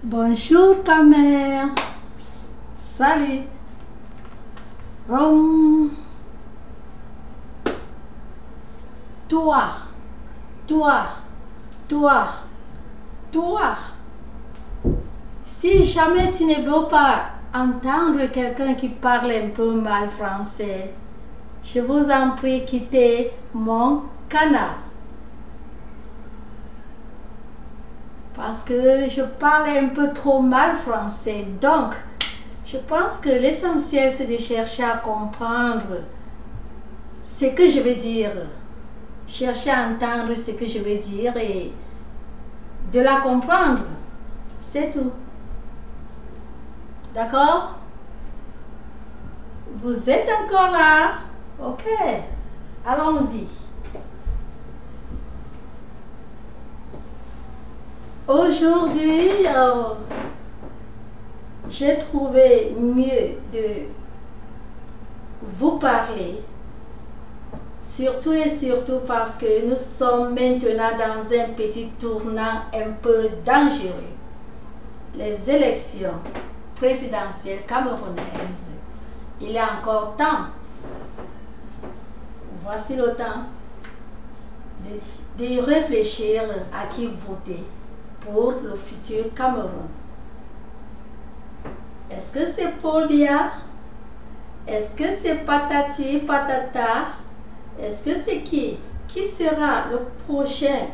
Bonjour ta mère. Salut. Toi, toi, toi, toi. Si jamais tu ne veux pas entendre quelqu'un qui parle un peu mal français, je vous en prie quittez mon canal. Parce que je parle un peu trop mal français. Donc, je pense que l'essentiel, c'est de chercher à comprendre ce que je veux dire. Chercher à entendre ce que je veux dire et de la comprendre. C'est tout. D'accord? Vous êtes encore là? Ok. Allons-y. Aujourd'hui, j'ai trouvé mieux de vous parler, surtout et surtout parce que nous sommes maintenant dans un petit tournant un peu dangereux. Les élections présidentielles camerounaises, il est encore temps. Voici le temps de réfléchir à qui voter pour le futur Cameroun. Est-ce que c'est Paul Biya? Est-ce que c'est Patati Patata? Est-ce que c'est qui? Qui sera le prochain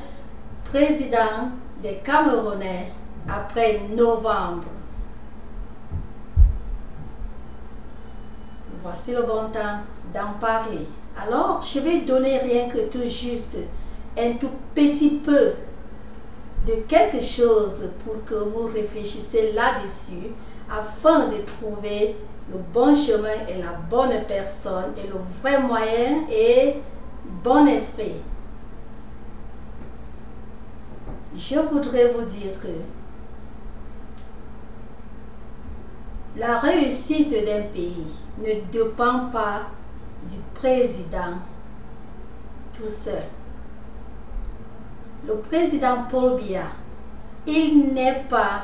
président des Camerounais après novembre? Voici le bon temps d'en parler. Alors, je vais donner rien que tout juste un tout petit peu de quelque chose pour que vous réfléchissiez là-dessus afin de trouver le bon chemin et la bonne personne et le vrai moyen et bon esprit. Je voudrais vous dire que la réussite d'un pays ne dépend pas du président tout seul. Le président Paul Biya, il n'est pas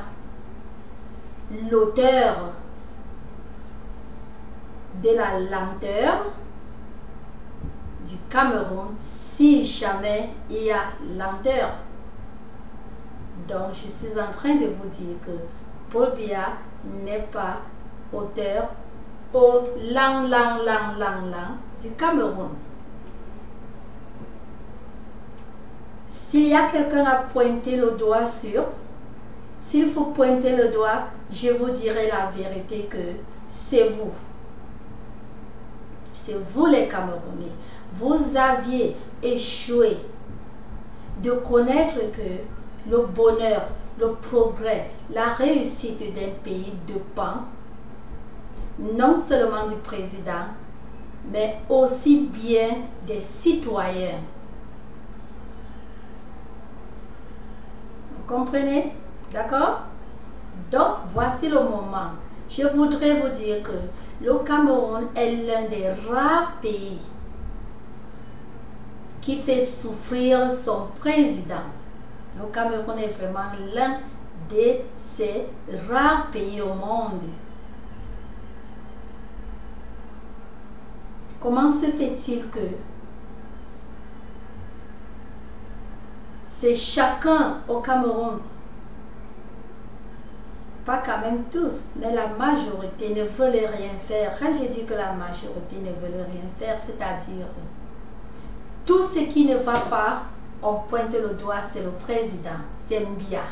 l'auteur de la lenteur du Cameroun si jamais il y a lenteur. Donc je suis en train de vous dire que Paul Biya n'est pas auteur au lang du Cameroun. S'il y a quelqu'un à pointer le doigt sur, s'il faut pointer le doigt, je vous dirai la vérité que c'est vous. C'est vous les Camerounais. Vous aviez échoué de connaître que le bonheur, le progrès, la réussite d'un pays dépend non seulement du président, mais aussi bien des citoyens. Vous comprenez? D'accord? Donc, voici le moment. Je voudrais vous dire que le Cameroun est l'un des rares pays qui fait souffrir son président. Le Cameroun est vraiment l'un de ces rares pays au monde. Comment se fait-il que c'est chacun au Cameroun, pas quand même tous, mais la majorité ne veut rien faire. Quand je dis que la majorité ne veut rien faire, c'est-à-dire tout ce qui ne va pas, on pointe le doigt, c'est le président, c'est Biya,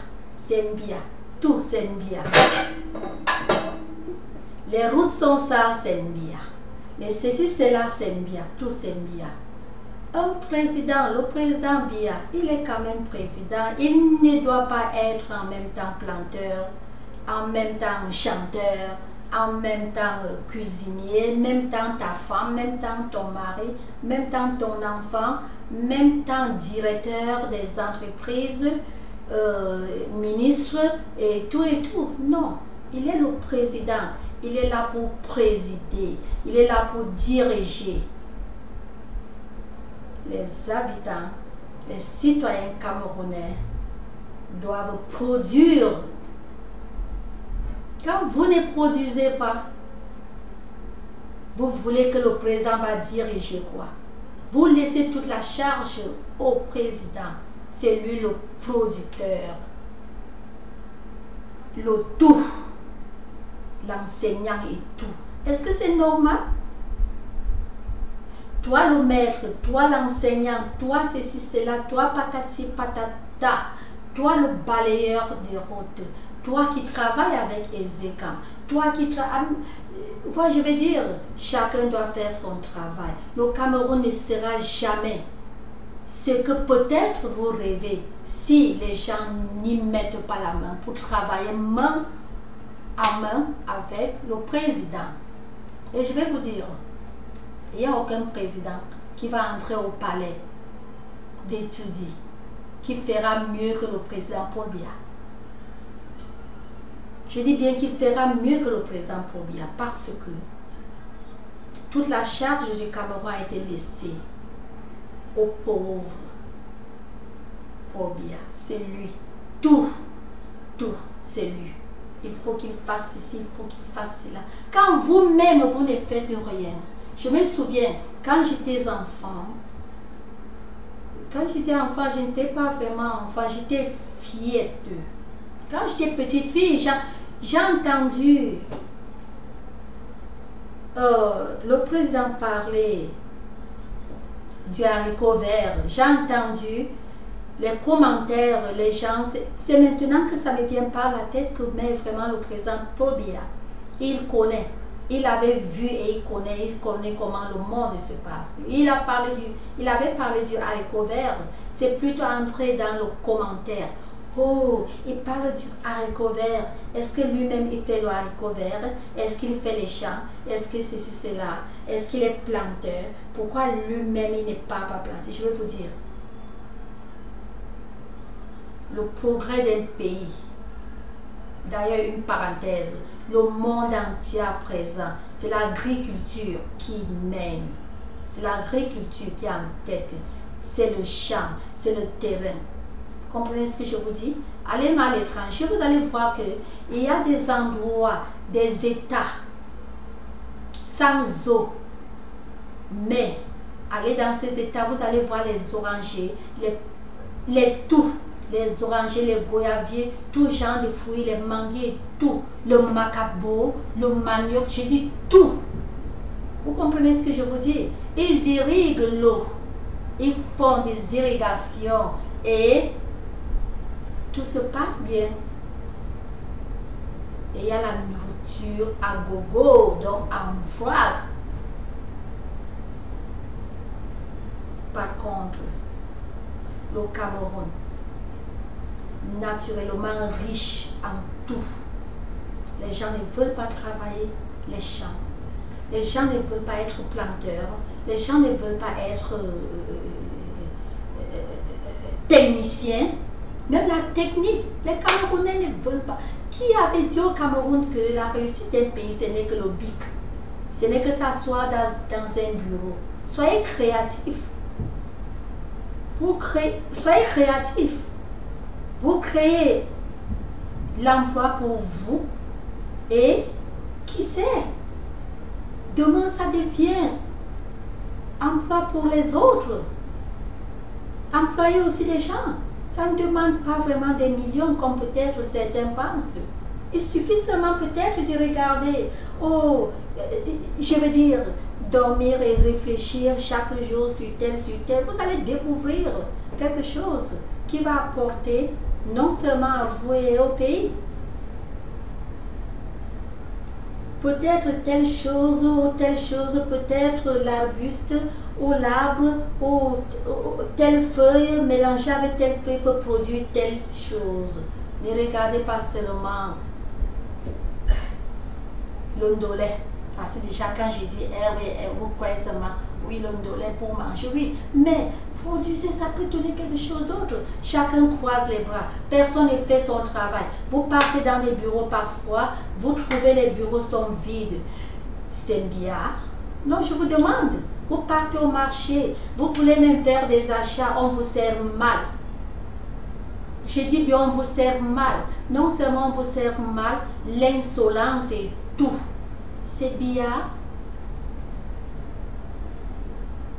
tout c'est Biya. Les routes sont sales, c'est Biya. Les ceci, c'est là, c'est Biya, tout c'est Biya. Un président, le président Biya, il est quand même président, il ne doit pas être en même temps planteur, en même temps chanteur, en même temps cuisinier, en même temps ta femme, en même temps ton mari, en même temps ton enfant, en même temps directeur des entreprises, ministre et tout et tout. Non, il est le président, il est là pour présider, il est là pour diriger. Les habitants, les citoyens camerounais doivent produire Quand vous ne produisez pas, vous voulez que le président va diriger quoi? Vous laissez toute la charge au président. C'est lui le producteur. Le tout. L'enseignant et tout. Est-ce que c'est normal? Toi le maître, toi l'enseignant, toi ceci, cela, toi patati patata, toi le balayeur de route, toi qui travailles avec Ezeka, toi qui travaille... je vais dire, chacun doit faire son travail. Le Cameroun ne sera jamais ce que peut-être vous rêvez si les gens n'y mettent pas la main pour travailler main à main avec le président. Et je vais vous dire, il n'y a aucun président qui va entrer au palais d'étudier qui fera mieux que le président Paul Biya. Je dis bien qu'il fera mieux que le président Paul Biya parce que toute la charge du Cameroun a été laissée aux pauvres. Paul Biya, c'est lui. Tout, c'est lui. Il faut qu'il fasse ceci, il faut qu'il fasse cela. Quand vous-même, vous ne faites rien. Je me souviens, quand j'étais enfant, je n'étais pas vraiment enfant, j'étais fière d'eux. Quand j'étais petite fille, j'ai entendu le président parler du haricot vert. J'ai entendu les commentaires, les gens. C'est maintenant que ça me vient par la tête que mais vraiment le président Paul Biya, il connaît. Il avait vu et il connaît comment le monde se passe. Il avait parlé du haricot vert. C'est plutôt entré dans le commentaire. Oh, il parle du haricot vert. Est-ce que lui-même il fait le haricot vert? Est-ce qu'il fait les champs? Est-ce que ceci, cela? Est-ce qu'il est planteur? Pourquoi lui-même il n'est pas planté? Je vais vous dire. Le progrès d'un pays, d'ailleurs une parenthèse, le monde entier à présent, c'est l'agriculture qui mène. C'est l'agriculture qui est en tête. C'est le champ, c'est le terrain. Vous comprenez ce que je vous dis? Allez à l'étranger, vous allez voir qu'il y a des endroits, des États sans eau. Mais, allez dans ces États, vous allez voir les orangers, les orangers, les goyaviers, tout genre de fruits, les manguiers, tout. Le macabo, le manioc, je dis tout. Vous comprenez ce que je vous dis? Ils irriguent l'eau. Ils font des irrigations et tout se passe bien. Et il y a la nourriture à gogo, donc en vrac. Par contre, le Cameroun, naturellement riche en tout. Les gens ne veulent pas travailler les champs. Les gens ne veulent pas être planteurs. Les gens ne veulent pas être techniciens. Même la technique, les Camerounais ne veulent pas. Qui avait dit au Cameroun que la réussite d'un pays, ce n'est que le bic? Ce n'est que s'asseoir dans un bureau. Soyez créatifs. Soyez créatifs. Vous créez l'emploi pour vous et qui sait, demain ça devient emploi pour les autres. Employer aussi des gens. Ça ne demande pas vraiment des millions comme peut-être certains pensent. Il suffit seulement peut-être de regarder, oh, je veux dire, dormir et réfléchir chaque jour sur tel. Vous allez découvrir quelque chose qui va apporter non seulement à vous et au pays. Peut-être telle chose ou telle chose, peut-être l'arbuste ou l'arbre ou telle feuille mélangée avec telle feuille peut produire telle chose. Ne regardez pas seulement l'ondolé. Parce que déjà quand j'ai dit vous croyez seulement oui l'ondolé pour manger, oui, mais produisez, ça peut donner quelque chose d'autre. Chacun croise les bras, personne ne fait son travail. Vous partez dans les bureaux parfois, vous trouvez les bureaux sont vides. C'est bien. Non, je vous demande, vous partez au marché, vous voulez même faire des achats, on vous sert mal. Je dis bien, on vous sert mal. Non seulement on vous sert mal, l'insolence et tout. C'est Biya.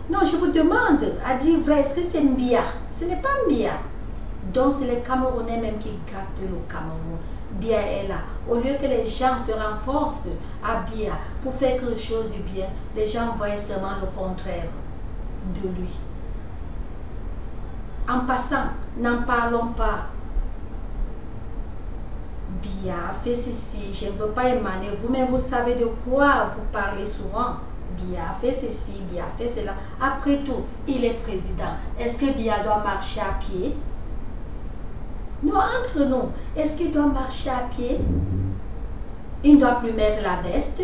Non, je vous demande à dire vrai, est-ce que c'est Biya? Ce n'est pas Biya. Donc c'est les Camerounais même qui gâtent le Cameroun. Biya est là. Au lieu que les gens se renforcent à Biya pour faire quelque chose de bien, les gens voient seulement le contraire de lui. En passant, n'en parlons pas. Biya fait ceci, je ne veux pas émaner. Vous-même, vous savez de quoi vous parlez souvent. Biya fait ceci, Biya fait cela. Après tout, il est président. Est-ce que Biya doit marcher à pied? Non, entre nous, est-ce qu'il doit marcher à pied? Il ne doit plus mettre la veste.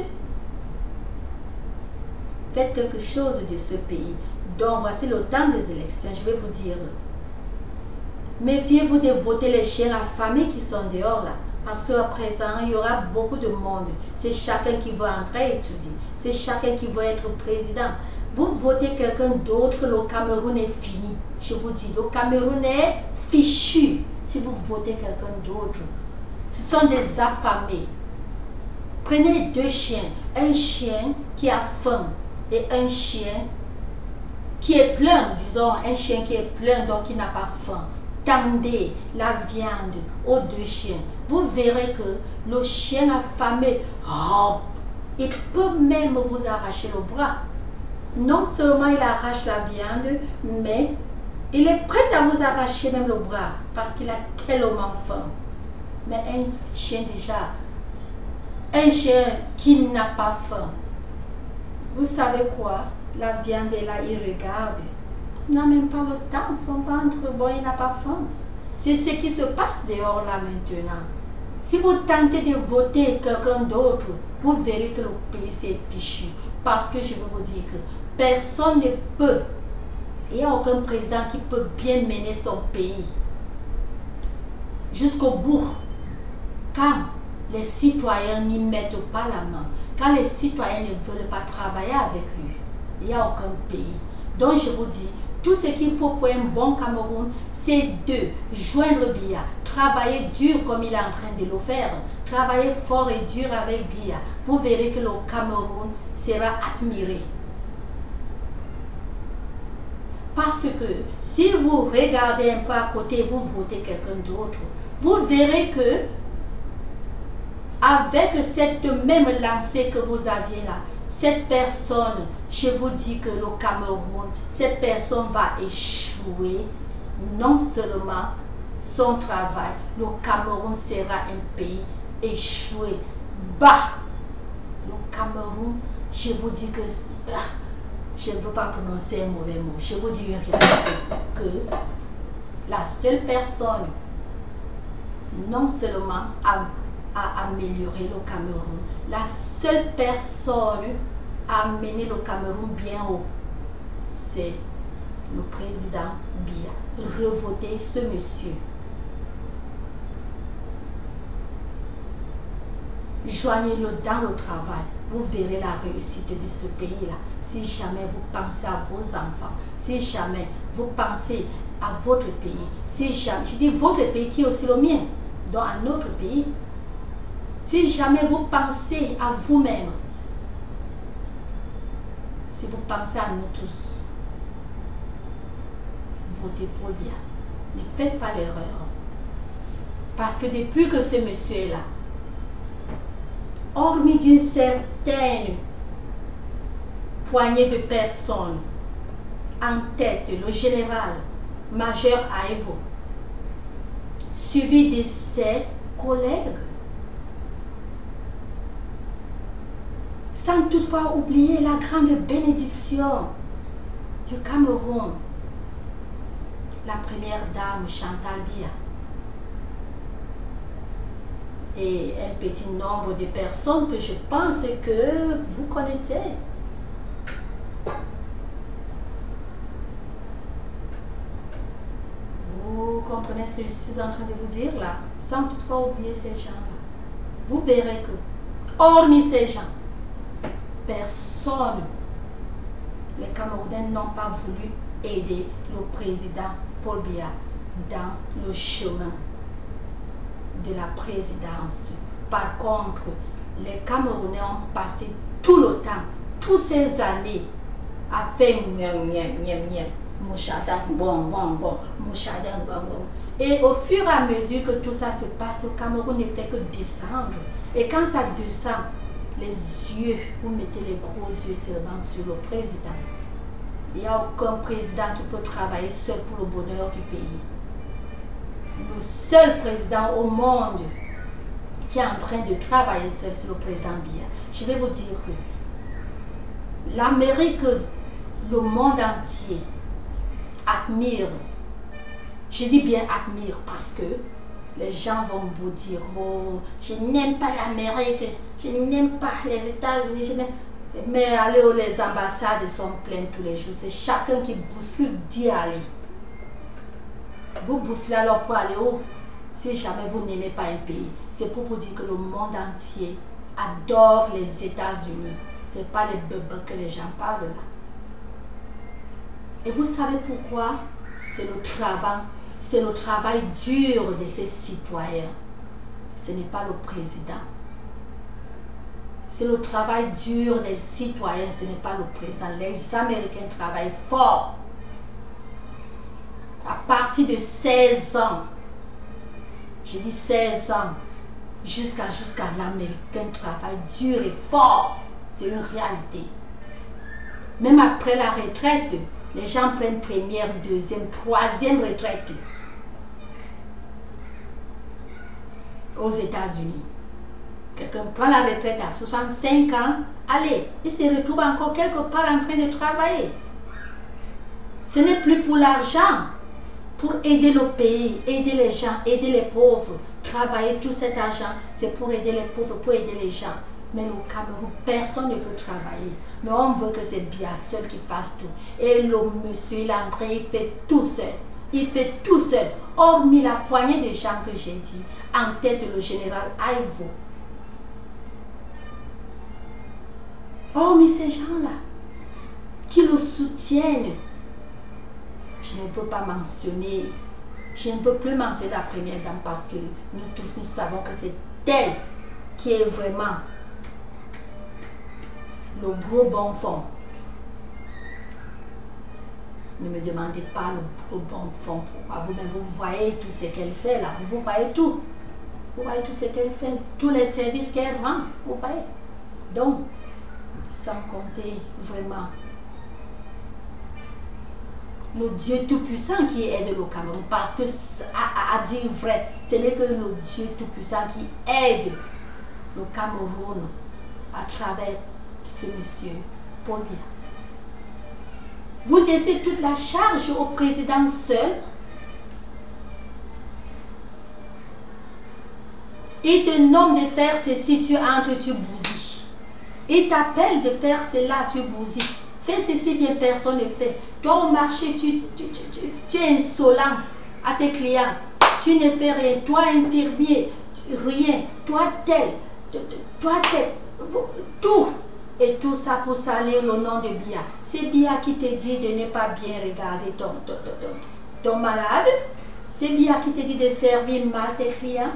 Faites quelque chose de ce pays. Donc, voici le temps des élections. Je vais vous dire. Méfiez-vous de voter les chiens affamés qui sont dehors là. Parce qu'à présent, il y aura beaucoup de monde. C'est chacun qui veut entrer étudier. C'est chacun qui veut être président. Vous votez quelqu'un d'autre, le Cameroun est fini. Je vous dis, le Cameroun est fichu si vous votez quelqu'un d'autre. Ce sont des affamés. Prenez deux chiens. Un chien qui a faim et un chien qui est plein, disons, un chien qui est plein, donc qui n'a pas faim. Tendez la viande aux deux chiens. Vous verrez que le chien affamé, il peut même vous arracher le bras. Non seulement il arrache la viande, mais il est prêt à vous arracher même le bras parce qu'il a tellement faim. Mais un chien déjà, un chien qui n'a pas faim, vous savez quoi? La viande est là, il regarde. Il n'a même pas le temps, son ventre, bon, il n'a pas faim. C'est ce qui se passe dehors là maintenant. Si vous tentez de voter quelqu'un d'autre, vous verrez que le pays s'est fichu. Parce que je veux vous dire que personne ne peut, il n'y a aucun président qui peut bien mener son pays jusqu'au bout. Quand les citoyens n'y mettent pas la main, quand les citoyens ne veulent pas travailler avec lui, il n'y a aucun pays. Donc je vous dis, tout ce qu'il faut pour un bon Cameroun, c'est de joindre Biya, travailler dur comme il est en train de le faire, travailler fort et dur avec Biya. Vous verrez que le Cameroun sera admiré. Parce que si vous regardez un peu à côté, vous votez quelqu'un d'autre, vous verrez que avec cette même lancée que vous aviez là, cette personne, je vous dis que le Cameroun, cette personne va échouer. Non seulement son travail, le Cameroun sera un pays échoué. Bah! Le Cameroun, je vous dis que... je ne veux pas prononcer un mauvais mot. Je vous dis rien que la seule personne, non seulement à améliorer le Cameroun, la seule personne à amener le Cameroun bien haut, c'est le président Biya. Revotez ce monsieur. Joignez-le dans le travail. Vous verrez la réussite de ce pays-là. Si jamais vous pensez à vos enfants, si jamais vous pensez à votre pays, si jamais, je dis votre pays qui est aussi le mien, donc à notre pays, si jamais vous pensez à vous-même, si vous pensez à nous tous, votez pour Biya. Ne faites pas l'erreur. Parce que depuis que ce monsieur est là, hormis d'une certaine poignée de personnes en tête, le général major Aïvo, suivi de ses collègues, sans toutefois oublier la grande bénédiction du Cameroun, la première dame Chantal Biya, et un petit nombre de personnes que je pense que vous connaissez. Vous comprenez ce que je suis en train de vous dire là, sans toutefois oublier ces gens-là. Vous verrez que, hormis ces gens, personne, les Camerounais n'ont pas voulu aider le président Paul Biya. dans le chemin de la présidence. Par contre, les Camerounais ont passé tout le temps, toutes ces années, à faire mouchadang, bon, mouchadang, bon. Et au fur et à mesure que tout ça se passe, le Cameroun ne fait que descendre. Et quand ça descend, les yeux, vous mettez les gros yeux seulement sur le président. Il n'y a aucun président qui peut travailler seul pour le bonheur du pays. Le seul président au monde qui est en train de travailler seul, c'est le président Biya. Je vais vous dire que l'Amérique, le monde entier admire. Je dis bien admire parce que les gens vont vous dire, oh, je n'aime pas l'Amérique, je n'aime pas les États-Unis, mais allez où les ambassades sont pleines tous les jours. C'est chacun qui bouscule d'y aller. Vous bousculez alors pour aller où? Si jamais vous n'aimez pas un pays, c'est pour vous dire que le monde entier adore les États-Unis. Ce n'est pas les bébés que les gens parlent là. Et vous savez pourquoi? C'est le travail dur de ces citoyens. Ce n'est pas le président. C'est le travail dur des citoyens, ce n'est pas le président. Les Américains travaillent fort. À partir de 16 ans, je dis 16 ans, jusqu'à l'Américain travaille dur et fort. C'est une réalité. Même après la retraite, les gens prennent première, deuxième, troisième retraite aux États-Unis. Quelqu'un prend la retraite à 65 ans, allez, il se retrouve encore quelque part en train de travailler. Ce n'est plus pour l'argent, pour aider le pays, aider les gens, aider les pauvres. Travailler tout cet argent, c'est pour aider les pauvres, pour aider les gens. Mais au Cameroun, personne ne veut travailler. Mais on veut que c'est Biya seul qui fasse tout. Et le monsieur Landré, il fait tout seul. Il fait tout seul. Hormis la poignée de gens que j'ai dit, en tête le général Aivo. Hormis ces gens-là, qui le soutiennent, je ne veux pas mentionner, je ne veux plus mentionner la première dame parce que nous tous, nous savons que c'est elle qui est vraiment le gros bon fond. Ne me demandez pas le gros bon fond. Pourquoi vous-même, vous voyez tout ce qu'elle fait là. Vous voyez tout. Vous voyez tout ce qu'elle fait. Tous les services qu'elle rend. Vous voyez. Donc, sans compter vraiment le Dieu Tout-Puissant qui aide le Cameroun. Parce que, à dire vrai, ce n'est que le Dieu Tout-Puissant qui aide le Cameroun à travers ce monsieur Paul Biya. Vous laissez toute la charge au président seul. Il te nomme de faire ceci, tu entres, tu bousilles. Il t'appelle de faire cela, tu bousilles. Fais ceci, bien personne ne fait. Toi au marché, tu es insolent à tes clients. Tu ne fais rien. Toi infirmier, rien. Toi tel. Toi tel. Tout. Et tout ça pour salir le nom de Biya. C'est Biya qui te dit de ne pas bien regarder ton malade. C'est Biya qui te dit de servir mal tes clients.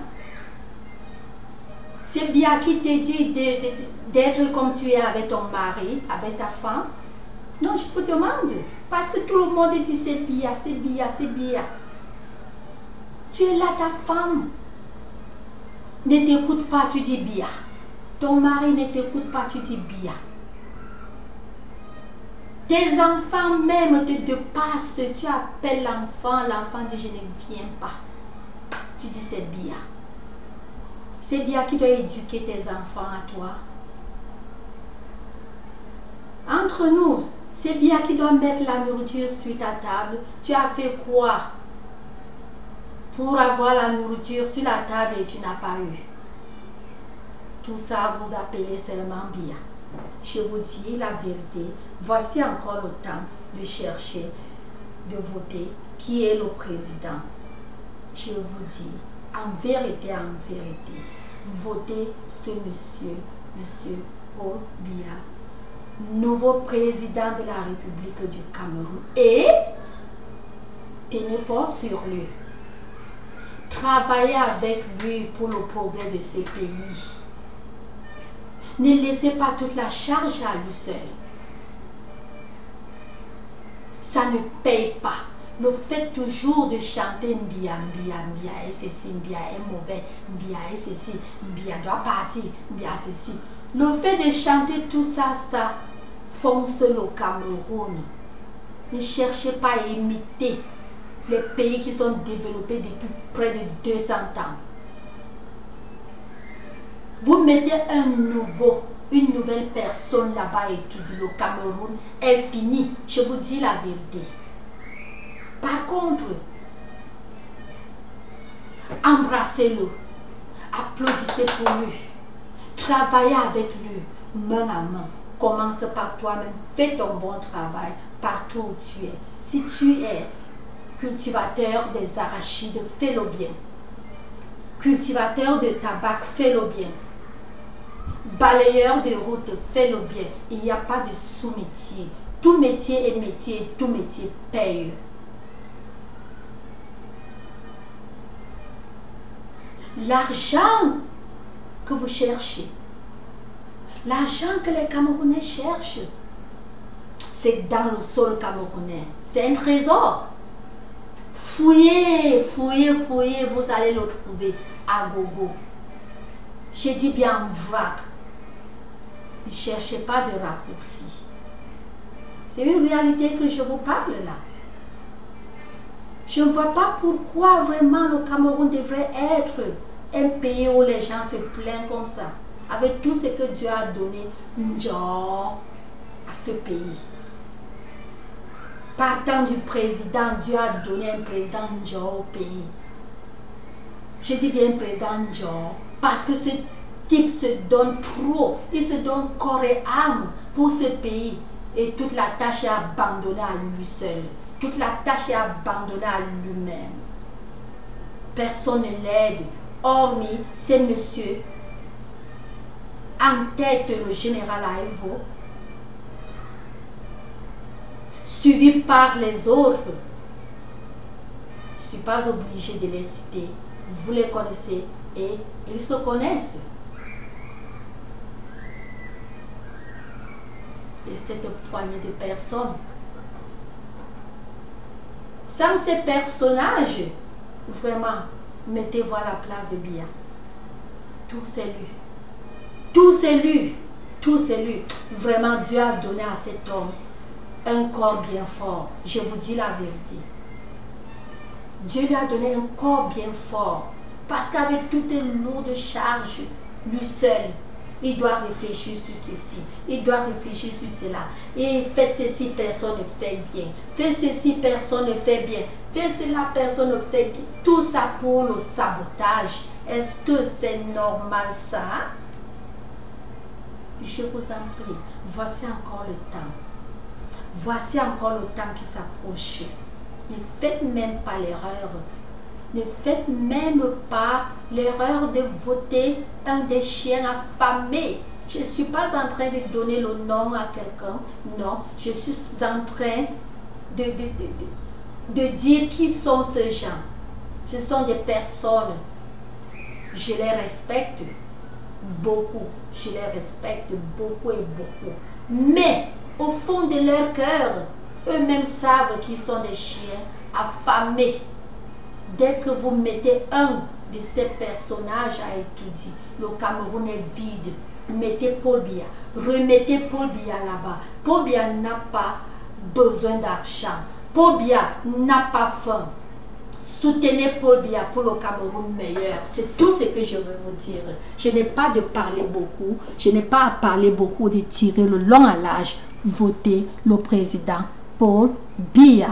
C'est Biya qui te dit d'être comme tu es avec ton mari, avec ta femme. Non, je vous demande. Parce que tout le monde dit c'est Biya, c'est Biya, c'est Biya. Tu es là, ta femme ne t'écoute pas, tu dis Biya. Ton mari ne t'écoute pas, tu dis Biya. Tes enfants même te dépassent, tu appelles l'enfant, l'enfant dit je ne viens pas. Tu dis c'est Biya. C'est Biya qui doit éduquer tes enfants à toi. Entre nous, c'est Biya qui doit mettre la nourriture sur ta table. Tu as fait quoi pour avoir la nourriture sur la table et tu n'as pas eu? Tout ça, vous appelez seulement Biya. Je vous dis la vérité. Voici encore le temps de chercher, de voter qui est le président. Je vous dis, en vérité, votez ce monsieur Paul Biya, nouveau président de la République du Cameroun. Et tenez fort sur lui. Travaillez avec lui pour le progrès de ce pays. Ne laissez pas toute la charge à lui seul. Ça ne paye pas. Le fait toujours de chanter Mbia, Mbia, Mbia, et ceci, Mbia est mauvais, Mbia est ceci, Mbia doit partir, Mbia ceci. Le fait de chanter tout ça, ça fonce le Cameroun. Ne cherchez pas à imiter les pays qui sont développés depuis près de 200 ans. Vous mettez une nouvelle personne là-bas et tout dit, le Cameroun est fini. Je vous dis la vérité. Par contre, embrassez-le, applaudissez pour lui, travaillez avec lui, main à main. Commence par toi-même, fais ton bon travail partout où tu es. Si tu es cultivateur des arachides, fais-le bien. Cultivateur de tabac, fais-le bien. Balayeur de route, fais-le bien. Il n'y a pas de sous-métier. Tout métier est métier, tout métier paye. L'argent que vous cherchez, l'argent que les Camerounais cherchent, c'est dans le sol camerounais. C'est un trésor. Fouillez, fouillez, fouillez, vous allez le trouver à gogo. Je dis bien vrac. Ne cherchez pas de raccourci. C'est une réalité que je vous parle là. Je ne vois pas pourquoi vraiment le Cameroun devrait être un pays où les gens se plaignent comme ça. Avec tout ce que Dieu a donné à ce pays. Partant du président, Dieu a donné un président au pays. Je dis bien président parce que ce type se donne trop. Il se donne corps et âme pour ce pays. Et toute la tâche est abandonnée à lui seul. Toute la tâche est abandonnée à lui-même. Personne ne l'aide, hormis ces messieurs en tête, le général Aïvo, suivi par les autres. Je ne suis pas obligée de les citer. Vous les connaissez et ils se connaissent. Et cette poignée de personnes, sans ces personnages, vraiment, mettez-vous à la place de Biya. Tout c'est lui. Tout c'est lui. Tout c'est lui. Vraiment, Dieu a donné à cet homme un corps bien fort. Je vous dis la vérité. Dieu lui a donné un corps bien fort. Parce qu'avec toutes les lourdes charges, lui seul, il doit réfléchir sur ceci. Il doit réfléchir sur cela. Et faites ceci, personne ne fait bien. Faites ceci, personne ne fait bien. Faites cela, personne ne fait bien. Tout ça pour le sabotage. Est-ce que c'est normal ça? Je vous en prie, voici encore le temps. Voici encore le temps qui s'approche. Ne faites même pas l'erreur. Ne faites même pas l'erreur de voter un des chiens affamés. Je ne suis pas en train de donner le nom à quelqu'un. Non, je suis en train de dire qui sont ces gens. Ce sont des personnes. Je les respecte beaucoup. Je les respecte beaucoup et beaucoup. Mais au fond de leur cœur, eux-mêmes savent qu'ils sont des chiens affamés. Dès que vous mettez un de ces personnages à étudier, le Cameroun est vide. Mettez Paul Biya. Remettez Paul Biya là-bas. Paul Biya n'a pas besoin d'argent. Paul Biya n'a pas faim. Soutenez Paul Biya pour le Cameroun meilleur. C'est tout ce que je veux vous dire. Je n'ai pas de parler beaucoup. Je n'ai pas à parler beaucoup de tirer le long à l'âge. Votez le président Paul Biya.